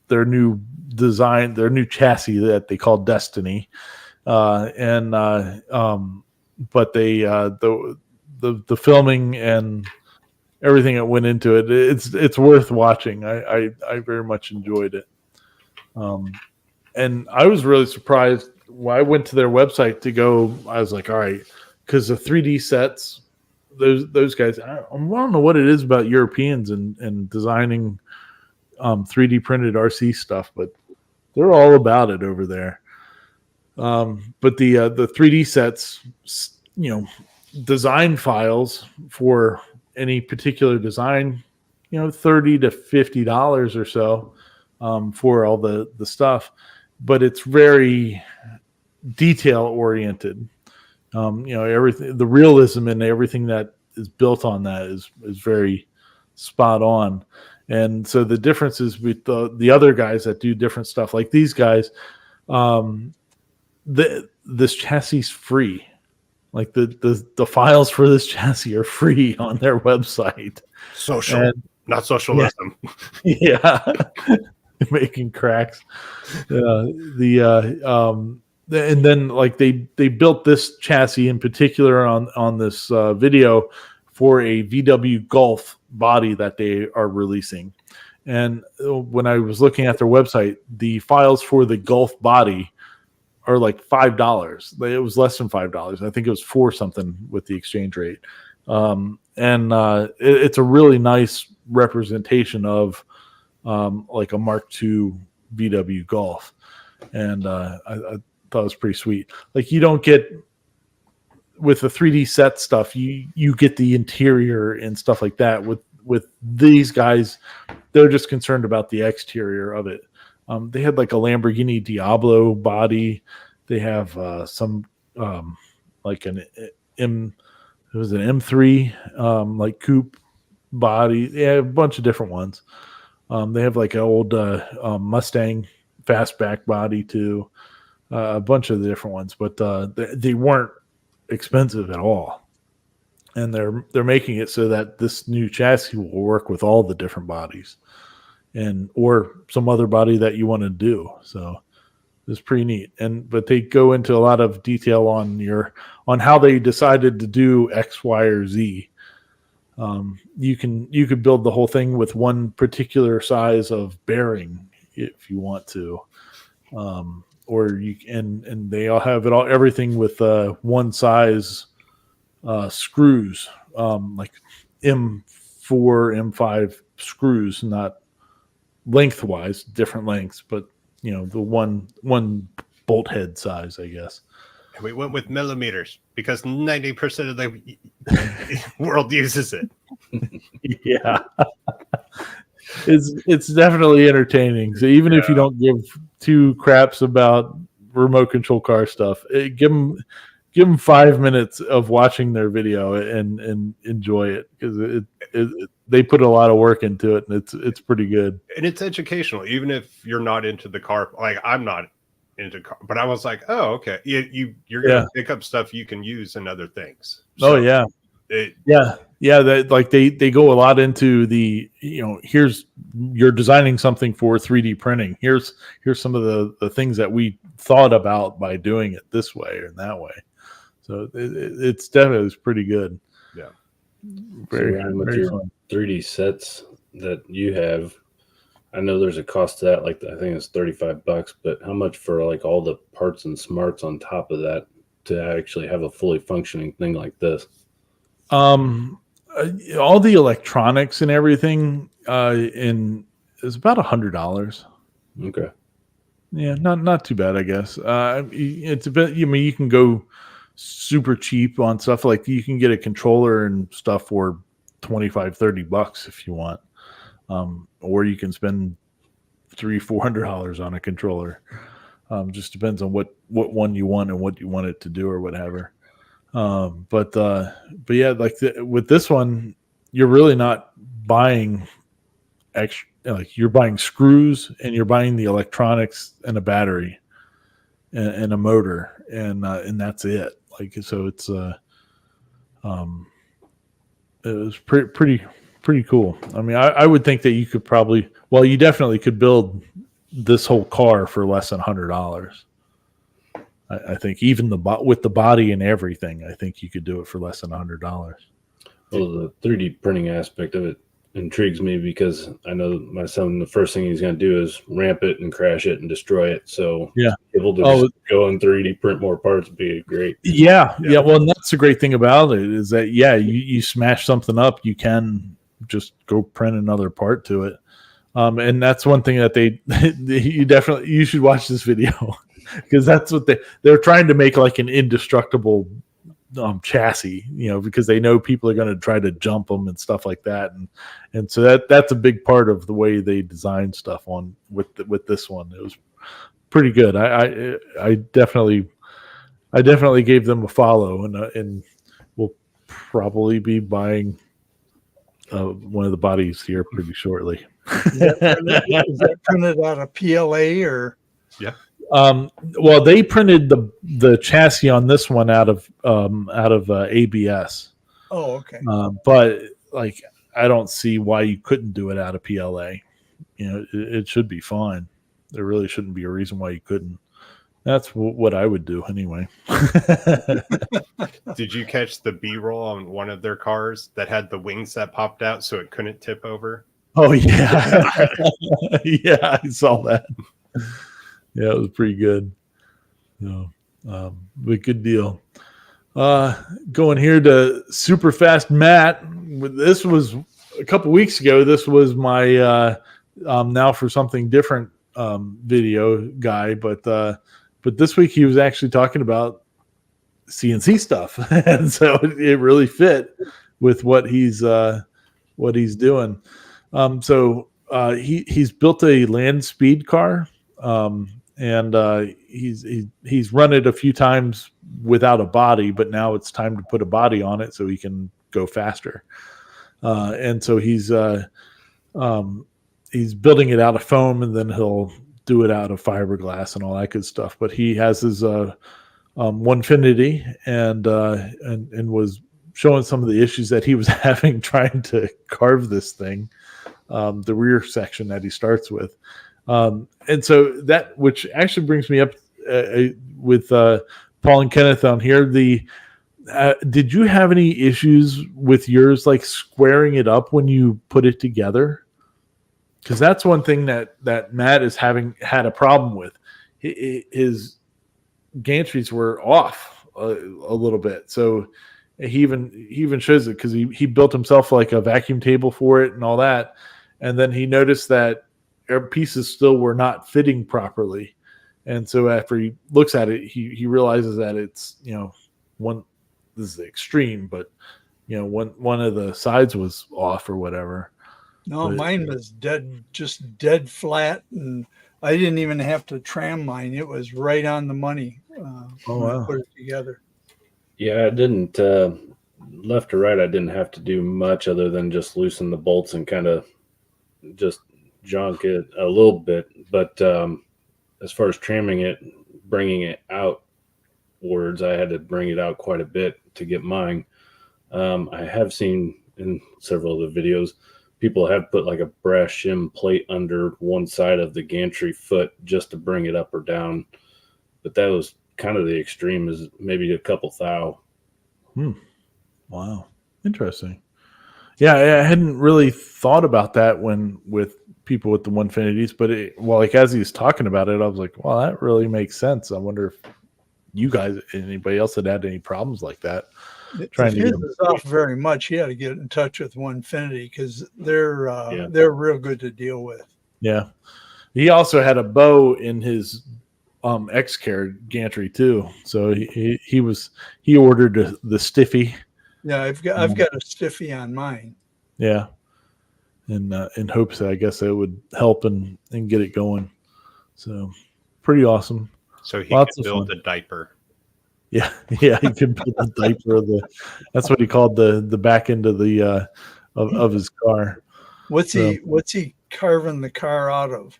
their new design, their new chassis that they call Destiny, but they the filming and everything that went into it, it's worth watching. I very much enjoyed it, and I was really surprised when I went to their website to go. I was like, all right, because the 3D sets, those guys, I don't know what it is about Europeans and designing 3D printed RC stuff, but they're all about it over there. But the 3D sets, you know, design files for any particular design, you know, $30 to $50 or so for all the stuff, but it's very detail oriented. You know, everything, the realism in everything that is built on that is very spot on. And so the differences with the other guys that do different stuff, like these guys, this chassis is free. Like the files for this chassis are free on their website. Social, not socialism. Yeah, making cracks. And then like they built this chassis in particular on this video for a VW Golf body that they are releasing. And when I was looking at their website, the files for the Golf body are like $5. It was less than $5. I think it was $4 something with the exchange rate. It's a really nice representation of like a Mark II VW Golf. And I thought it was pretty sweet. Like you don't get with the 3D set stuff, you get the interior and stuff like that. With these guys, they're just concerned about the exterior of it. They had like a Lamborghini Diablo body. They have some like an it was an M3 like coupe body. Yeah, a bunch of different ones. They have like an old Mustang fastback body too. A bunch of the different ones, but they weren't expensive at all. And they're making it so that this new chassis will work with all the different bodies, and or some other body that you want to do. So it's pretty neat. But they go into a lot of detail on how they decided to do X, Y, or Z. You could build the whole thing with one particular size of bearing if you want to, or you and they all have everything with one size screws, like M4, M5 screws, not lengthwise, different lengths, but the one bolt head size, I guess. And we went with millimeters because 90% of the world uses it. Yeah. It's definitely entertaining. So even if you don't give two craps about remote control car stuff, give them 5 minutes of watching their video and enjoy it, because they put a lot of work into it, and it's pretty good. And it's educational, even if you're not into the car. Like I'm not into car, but I was like, oh, okay, you're gonna pick up stuff you can use in other things. So they go a lot into the here's you're designing something for 3D printing. Here's some of the things that we thought about by doing it this way or that way. So it's definitely pretty good. Yeah, very fun. 3D sets that you have, I know there's a cost to that. Like I think it's $35, but how much for like all the parts and smarts on top of that to actually have a fully functioning thing like this? All the electronics and everything is about $100. Okay. Yeah, not too bad, I guess. It's a bit. You can go super cheap on stuff, like you can get a controller and stuff for $25-$30 if you want, or you can spend $300-$400 on a controller. Just depends on what one you want and what you want it to do or whatever. But yeah, like with this one, you're really not buying extra. Like you're buying screws and you're buying the electronics and a battery and a motor, and that's it. Like, so it's it was pretty cool. I mean, I would think that you could probably, you definitely could build this whole car for less than $100. I think even with the body and everything, I think you could do it for less than $100. Well, the 3D printing aspect of it intrigues me, because I know my son, the first thing he's going to do is ramp it and crash it and destroy it. So able to just go and 3D print more parts would be great. Yeah. Well, and that's the great thing about it, is that you smash something up, you can just go print another part to it. And that's one thing that you should watch this video, because that's what they're trying to make, like an indestructible chassis, because they know people are going to try to jump them and stuff like that, and so that's a big part of the way they design stuff with this one. It was pretty good. I definitely gave them a follow, and we'll probably be buying one of the bodies here pretty shortly. Is that printed out of PLA or? Yeah. Well, they printed the chassis on this one out of ABS. Oh, okay. But like, I don't see why you couldn't do it out of PLA. It should be fine. There really shouldn't be a reason why you couldn't. That's what I would do anyway. Did you catch the B-roll on one of their cars that had the wings that popped out so it couldn't tip over? Oh yeah. Yeah, I saw that. Yeah, it was pretty good. But good deal. Going here to Super Fast Matt. This was a couple weeks ago. This was my now for something different video guy, but this week he was actually talking about CNC stuff, and so it really fit with what he's doing. He's built a land speed car, and he's run it a few times without a body, but now it's time to put a body on it so he can go faster. And so he's building it out of foam, and then he'll do it out of fiberglass and all that good stuff. But he has his Onefinity, and was showing some of the issues that he was having trying to carve this thing, the rear section that he starts with. And so that, which actually brings me up with Paul and Kenneth on here. Did you have any issues with yours, like squaring it up when you put it together? Because that's one thing that Matt is had a problem with. His gantries were off a little bit, so he even shows it because he built himself like a vacuum table for it and all that, and then he noticed that pieces still were not fitting properly, and so after he looks at it, he realizes that it's one. This is the extreme, but one of the sides was off or whatever. No, mine was just dead flat, and I didn't even have to tram mine. It was right on the money when I put it together. Yeah, I didn't left to right. I didn't have to do much other than just loosen the bolts and kind of just junk it a little bit. But as far as tramming it, bringing it outwards, I had to bring it out quite a bit to get mine. I have seen in several of the videos, people have put like a brass shim plate under one side of the gantry foot just to bring it up or down. But that was kind of the extreme, is maybe a couple thou. Wow. Interesting. Yeah, I hadn't really thought about that with people with the Onefinities, but like as he was talking about it, I was like, wow, that really makes sense. I wonder if you guys, anybody else had any problems like that. If his is off very much, he had to get in touch with Onefinity because they're real good to deal with. Yeah. He also had a bow in his X-Care gantry too. So he ordered the Stiffy. Yeah, I've got a Stiffy on mine. Yeah. In hopes that I guess it would help and get it going. So pretty awesome. So he could build a diaper. Yeah, he could build a diaper that's what he called the back end of the of his car. What's he carving the car out of?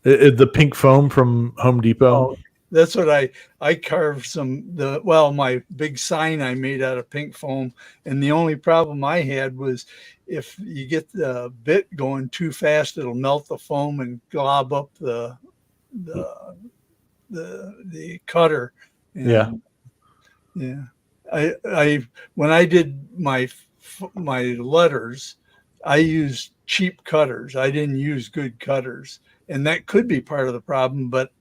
The pink foam from Home Depot. Oh, that's what I carved my big sign I made out of pink foam, and the only problem I had was if you get the bit going too fast, it'll melt the foam and glob up the cutter. And yeah. I when I did my letters, I used cheap cutters. I didn't use good cutters, and that could be part of the problem. But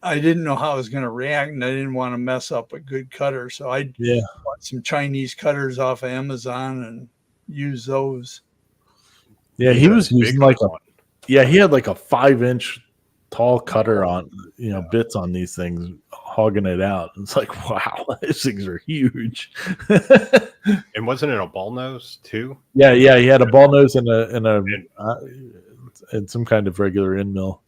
I didn't know how I was going to react, and I didn't want to mess up a good cutter. So I bought some Chinese cutters off of Amazon and used those. Yeah, he was using he had like a 5-inch tall cutter on, bits on these things, hogging it out. It's like, wow, these things are huge. And wasn't it a ball nose too? Yeah, he had a ball nose and some kind of regular end mill.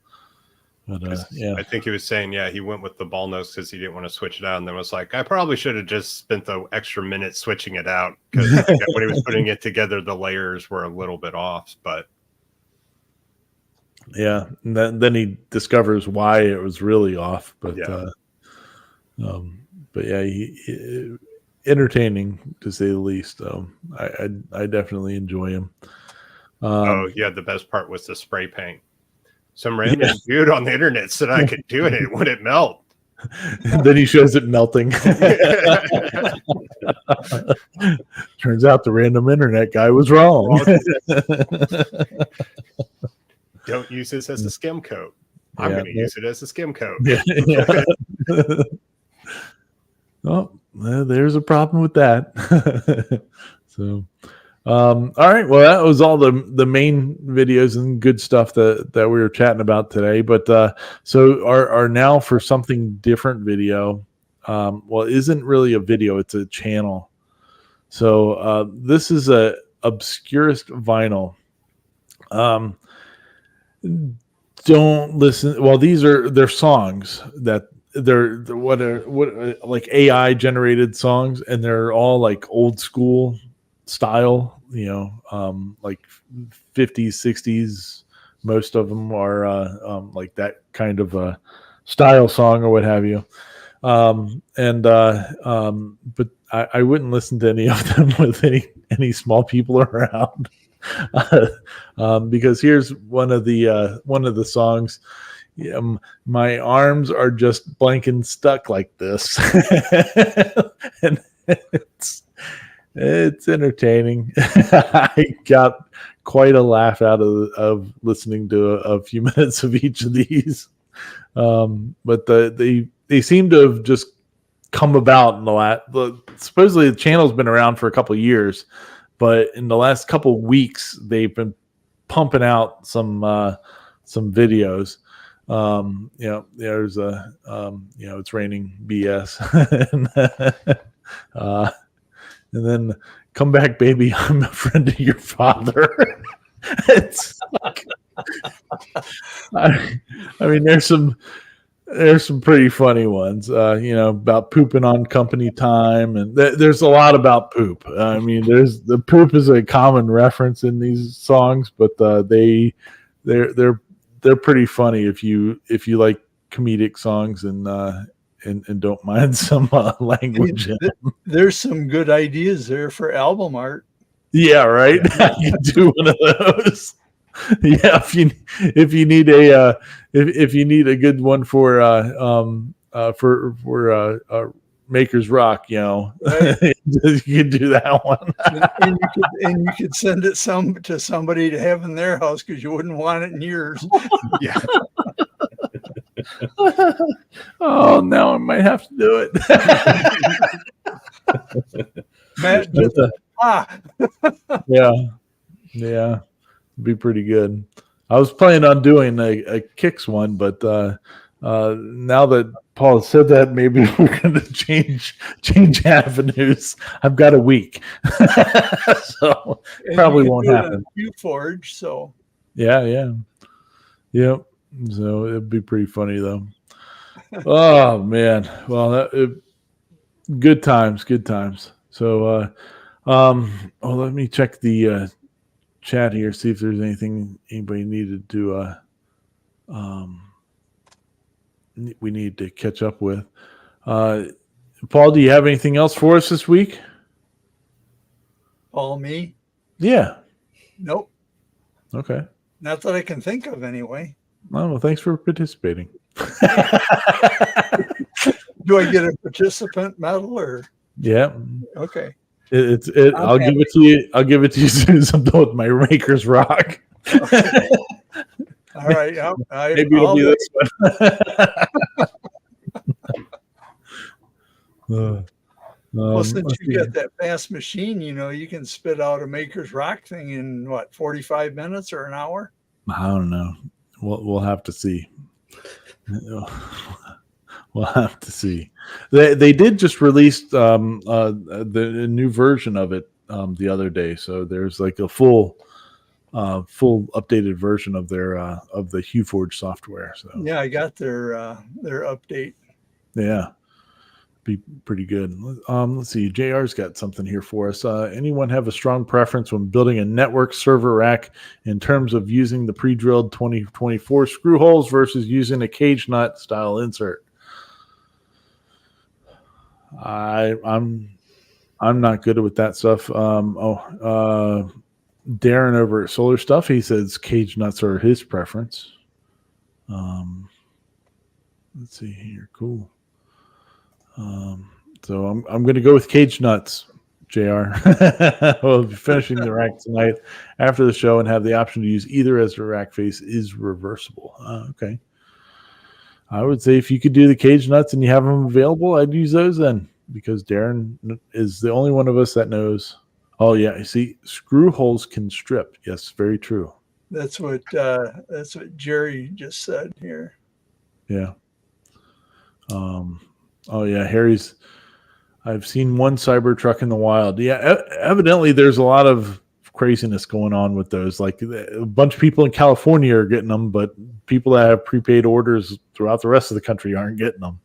But I think he was saying, he went with the ball nose because he didn't want to switch it out, and then was like, I probably should have just spent the extra minute switching it out because when he was putting it together, the layers were a little bit off. But yeah, and then he discovers why it was really off. But he entertaining to say the least. I definitely enjoy him. The best part was the spray paint. Some random dude on the internet said I could do it. It wouldn't melt. Then he shows it melting. Turns out the random internet guy was wrong. Don't use this as a skim coat. I'm going to use it as a skim coat. Oh, there's a problem with that. So, all right. Well, that was all the main videos and good stuff that we were chatting about today. But so our now for something different video. well, it isn't really a video; it's a channel. So this is a obscurest vinyl. Don't listen. Well, they're songs that they're what like AI generated songs, and they're all like old school style. Like 50s, 60s. Most of them are like that kind of a style song or what have you. But I wouldn't listen to any of them with any small people around. Because here's one of the songs. My arms are just blank and stuck like this, and it's entertaining. I got quite a laugh out of listening to a few minutes of each of these. But they seem to have just come about in the last. Supposedly the channel's been around for a couple of years, but in the last couple of weeks they've been pumping out some videos. There's it's raining BS, and then come back, baby. I'm a friend of your father. It's like, I mean, there's some pretty funny ones, about pooping on company time, and there's a lot about poop. I mean, the poop is a common reference in these songs, but they're pretty funny if you like comedic songs and don't mind some language. There's some good ideas there for album art. Yeah, right. You can do one of those. Yeah, if you need a if you need a good one for Maker's Rock, Right. you can do that one. and you could send it to somebody to have in their house because you wouldn't want it in yours. Yeah. Oh, now I might have to do it. Matt, yeah, be pretty good. I was planning on doing a Kicks one, but now that Paul said that, maybe we're going to change avenues. I've got a week, so probably won't happen. Forge, so yeah. So it'd be pretty funny though. Oh man, well, good times. So, let me check the chat here, see if there's anything anybody needed to we need to catch up with. Paul, do you have anything else for us this week? Paul, me? Yeah. Nope. Okay. Not that I can think of anyway. Oh, well, thanks for participating. Do I get a participant medal or? Yeah. Okay. I'll give it to you. I'll give it to you as soon as I'm done with my Maker's Rock. Okay. All right. Maybe it'll be this one. Well, since you got that fast machine, you can spit out a Maker's Rock thing in 45 minutes or an hour? I don't know. We'll have to see. We'll have to see. They did just release the new version of it the other day, so there's like a full updated version of their of the HueForge software. So yeah, I got their update. Yeah, be pretty good. Let's see. JR's got something here for us. Anyone have a strong preference when building a network server rack in terms of using the pre-drilled 2024 screw holes versus using a cage nut style insert? I'm not good with that stuff. Darren over at Solar Stuff, he says cage nuts are his preference. Let's see here. Cool. So I'm going to go with cage nuts, JR. We'll be finishing the rack tonight after the show and have the option to use either as the rack face is reversible. Okay. I would say if you could do the cage nuts and you have them available, I'd use those then, because Darren is the only one of us that knows. Oh yeah, you see, screw holes can strip. Yes, very true. That's what Jerry just said here. Yeah. Oh yeah, Harry's. I've seen one Cybertruck in the wild. Yeah, evidently there's a lot of craziness going on with those. Like a bunch of people in California are getting them, but people that have prepaid orders throughout the rest of the country aren't getting them.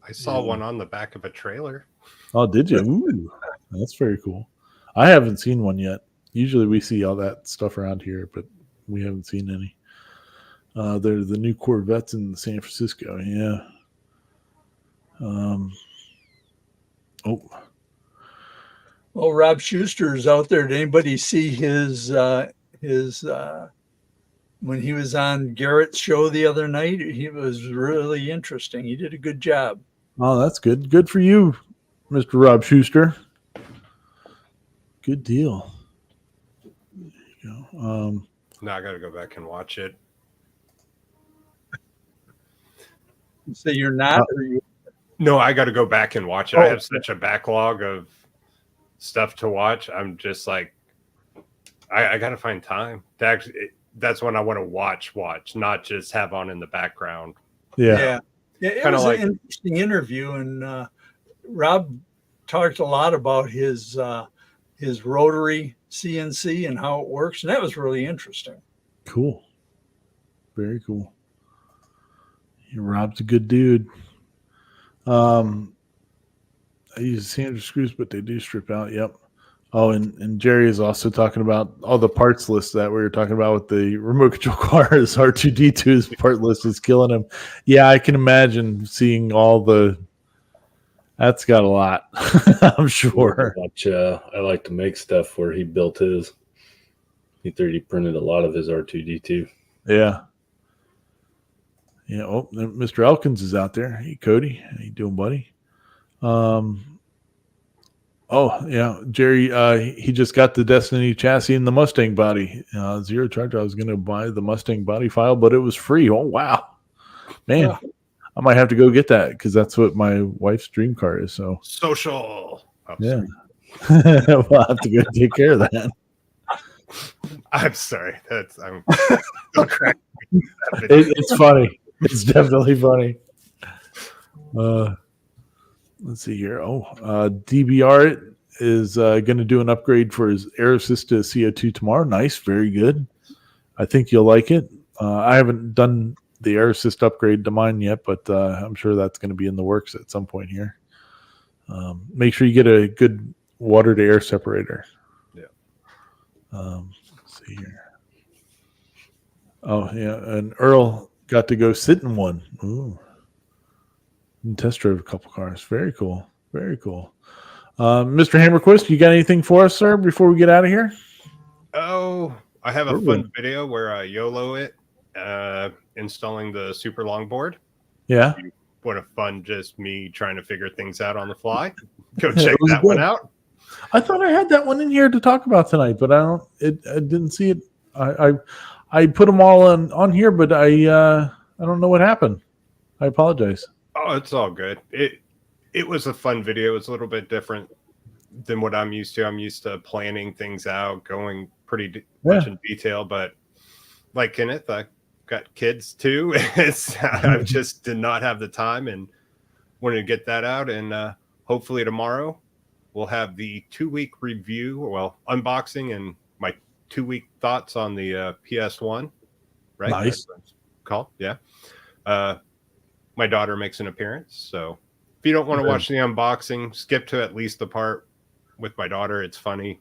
I saw one on the back of a trailer. Oh, did you? Ooh, that's very cool. I haven't seen one yet. Usually we see all that stuff around here, but we haven't seen any. They're the new Corvettes in San Francisco. Yeah. Oh, Well, Rob Schuster is out there. Did anybody see his when he was on Garrett's show the other night? He was really interesting. He did a good job. oh, that's good. Good for you, Mr. Rob Schuster. Good deal. There you go. Now I got to go back and watch it. So you're not, or you? No, I got to go back and watch it. I have such a backlog of stuff to watch. I'm just like, I got to find time to actually. That's when I want to watch, not just have on in the background. Yeah. It Kinda was like- an interesting interview, and Rob talked a lot about his rotary CNC and how it works, and that was really interesting. Cool. Very cool. Yeah, Rob's a good dude. I use Sandra screws, but they do strip out. Yep. Oh, and Jerry is also talking about all the parts list that we were talking about with the remote control cars. R2D2's part list is killing him. Yeah, I can imagine seeing all the. That's got a lot, I'm sure. I like to make stuff where he built his. He 3D printed a lot of his R2D2. Yeah. Yeah. Oh, Mr. Elkins is out there. Hey, Cody. How you doing, buddy? Oh, yeah. Jerry, he just got the Destiny chassis and the Mustang body. Zero Charger. I was going to buy the Mustang body file, but it was free. Oh, wow. Man, I might have to go get that because that's what my wife's dream car is. So, Social. Oh, yeah. We'll have to go take care of that. I'm sorry. I'm so cracked. It's funny. It's definitely funny. Let's see here. DBR is going to do an upgrade for his air assist to CO2 tomorrow. Nice. Very good. I think you'll like it. I haven't done the air assist upgrade to mine yet, but I'm sure that's going to be in the works at some point here. Make sure you get a good water to air separator. Yeah. Let's see here. Oh, yeah. And Earl got to go sit in one. Ooh. And test drove a couple cars. Very cool. Very cool. Mr. Hammerquist, you got anything for us, sir, before we get out of here? Oh, I have a fun video where I YOLO it, installing the super longboard. Yeah. What a fun, just me trying to figure things out on the fly. Go check that one out. I thought I had that one in here to talk about tonight, but I didn't see it. I put them all on here, but I don't know what happened. I apologize. Oh, it's all good. It was a fun video. It was a little bit different than what I'm used to. I'm used to planning things out, going pretty much in detail, but like Kenneth, I got kids too. I just did not have the time and wanted to get that out. And hopefully tomorrow we'll have the 2-week review, unboxing and my 2-week thoughts on the PS1. Right? Nice. Call. Yeah. My daughter makes an appearance. So if you don't want to watch the unboxing, skip to at least the part with my daughter. It's funny.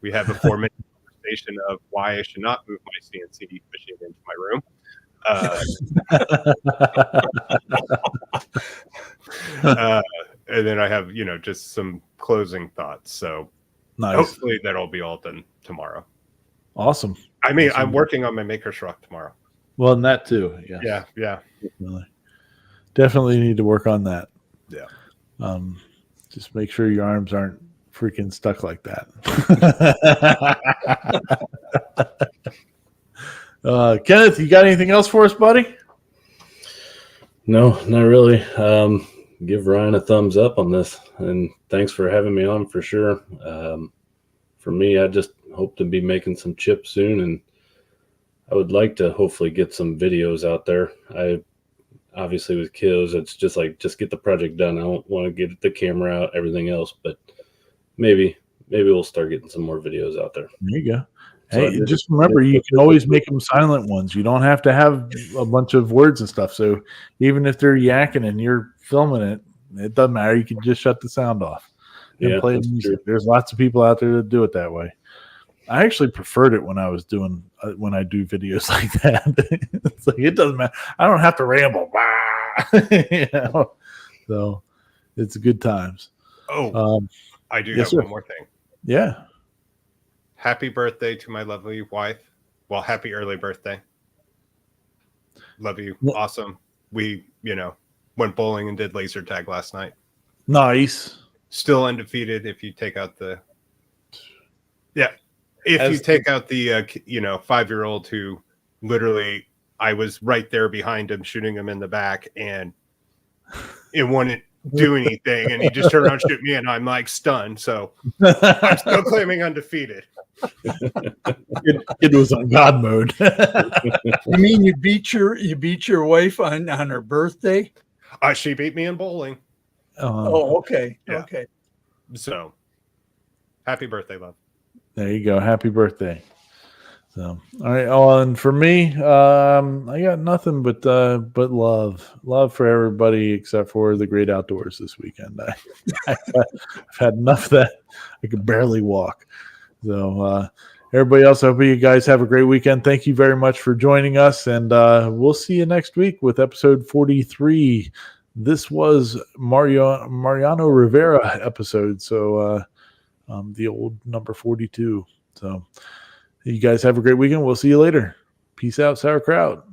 We have a 4-minute conversation of why I should not move my CNC machine into my room. And then I have, just some closing thoughts. So nice. Hopefully that'll be all done tomorrow. Awesome. I mean, awesome. I'm working on my Maker's Rock tomorrow. Well, and that too. Yes. Yeah. Definitely need to work on that. Yeah. Just make sure your arms aren't freaking stuck like that. Kenneth, you got anything else for us, buddy? No, not really. Give Ryan a thumbs up on this, and thanks for having me on for sure. For me, I just hope to be making some chips soon, and I would like to hopefully get some videos out there. obviously with kiddos, it's just like, just get the project done. I don't want to get the camera out, everything else, but maybe we'll start getting some more videos out there. There you go. So Hey, just remember, you can always make them silent ones. You don't have to have a bunch of words and stuff. So even if they're yakking and you're filming it, it doesn't matter. You can just shut the sound off and play music. True. There's lots of people out there that do it that way. I actually preferred it when I was doing when I do videos like that. It's like, it doesn't matter. I don't have to ramble. You know? So it's good times. I do have one more thing. Yeah. Happy birthday to my lovely wife. Well, happy early birthday. Love you. Yeah. Awesome. We, went bowling and did laser tag last night. Nice. Still undefeated if you take out the you take out the 5-year-old who literally, I was right there behind him shooting him in the back and it wouldn't do anything, and he just turned around and shoot me, and I'm like stunned. So I'm still claiming undefeated. It was on God mode. You mean you beat your wife on her birthday? She beat me in bowling. Okay. Yeah. Okay. So happy birthday, love. There you go. Happy birthday. So, all right. Oh, and for me, I got nothing but love for everybody except for the great outdoors this weekend. I've had enough of that. I could barely walk. So, everybody else, I hope you guys have a great weekend. Thank you very much for joining us, and we'll see you next week with episode 43. This was Mariano Rivera episode. So, the old number 42. So, you guys have a great weekend. We'll see you later. Peace out, sauerkraut.